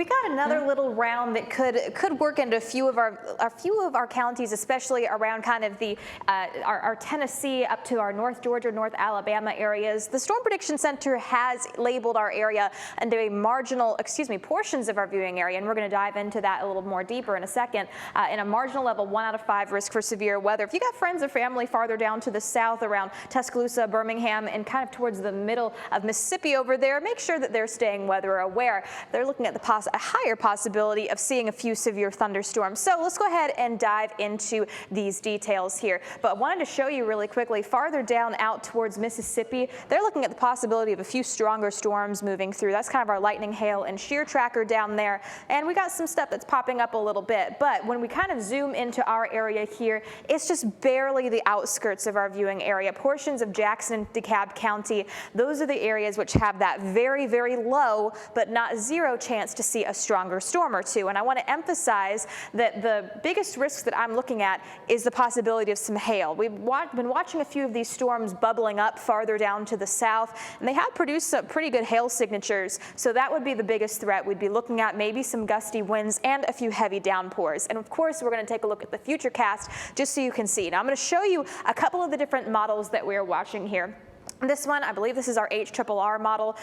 We got another little round that could work into a few of our counties, especially around kind of the our Tennessee up to our North Georgia, North Alabama areas. The Storm Prediction Center has labeled our area into a marginal, portions of our viewing area, and we're going to dive into that a little more deeper in a second. In a marginal level 1 out of 5 risk for severe weather. If you got friends or family farther down to the south around Tuscaloosa, Birmingham, and kind of towards the middle of Mississippi over there, make sure that they're staying weather aware. They're looking at a higher possibility of seeing a few severe thunderstorms. So let's go ahead and dive into these details here. But I wanted to show you really quickly, farther down out towards Mississippi, they're looking at the possibility of a few stronger storms moving through. That's kind of our lightning, hail, and shear tracker down there. And we got some stuff that's popping up a little bit. But when we kind of zoom into our area here, it's just barely the outskirts of our viewing area. Portions of Jackson, DeKalb County, those are the areas which have that very, very low but not zero chance to see a stronger storm or two. And I want to emphasize that the biggest risk that I'm looking at is the possibility of some hail. We've been watching a few of these storms bubbling up farther down to the south, and they have produced some pretty good hail signatures. So that would be the biggest threat. We'd be looking at maybe some gusty winds and a few heavy downpours. And of course, we're going to take a look at the futurecast just so you can see. Now I'm going to show you a couple of the different models that we're watching here. This one, I believe this is our HRRR model.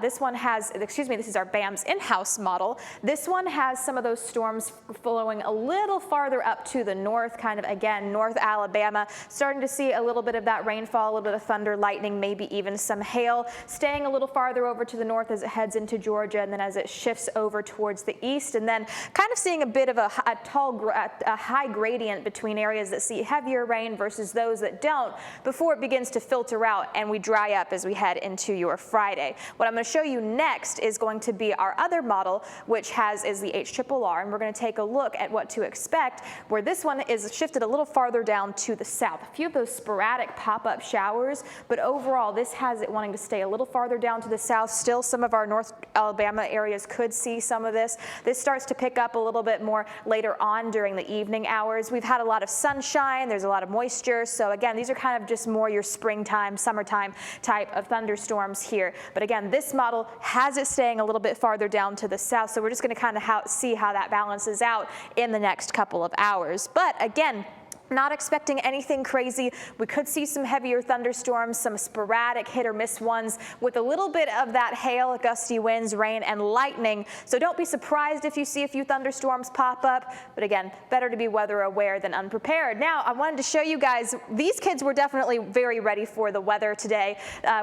This one has, this is our BAM's in-house model. This one has some of those storms flowing a little farther up to the north, kind of again, North Alabama, starting to see a little bit of that rainfall, a little bit of thunder, lightning, maybe even some hail, staying a little farther over to the north as it heads into Georgia, and then as it shifts over towards the east, and then kind of seeing a bit of a high gradient between areas that see heavier rain versus those that don't before it begins to filter out and we dry up as we head into your Friday. What I'm going to show you next is going to be our other model, which is the HRRR, and we're going to take a look at what to expect, where this one is shifted a little farther down to the south. A few of those sporadic pop-up showers, but overall this has it wanting to stay a little farther down to the south. Still, some of our North Alabama areas could see some of this. This starts to pick up a little bit more later on during the evening hours. We've had a lot of sunshine, there's a lot of moisture, so again, these are kind of just more your springtime, summertime type of thunderstorms here. But again, this model has it staying a little bit farther down to the south, so we're just going to kind of see how that balances out in the next couple of hours. But again, not expecting anything crazy. We could see some heavier thunderstorms, some sporadic hit or miss ones with a little bit of that hail, gusty winds, rain, and lightning. So don't be surprised if you see a few thunderstorms pop up. But again, better to be weather aware than unprepared. Now, I wanted to show you guys, these kids were definitely very ready for the weather today.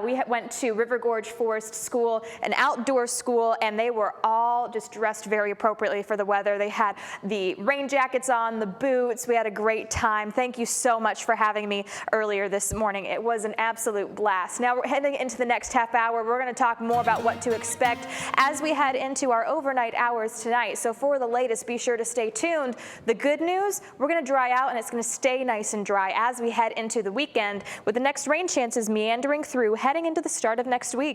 We went to River Gorge Forest School, an outdoor school, and they were all just dressed very appropriately for the weather. They had the rain jackets on, the boots. We had a great time. Thank you so much for having me earlier this morning. It was an absolute blast. Now we're heading into the next half hour. We're going to talk more about what to expect as we head into our overnight hours tonight. So for the latest, be sure to stay tuned. The good news, we're going to dry out and it's going to stay nice and dry as we head into the weekend with the next rain chances meandering through heading into the start of next week.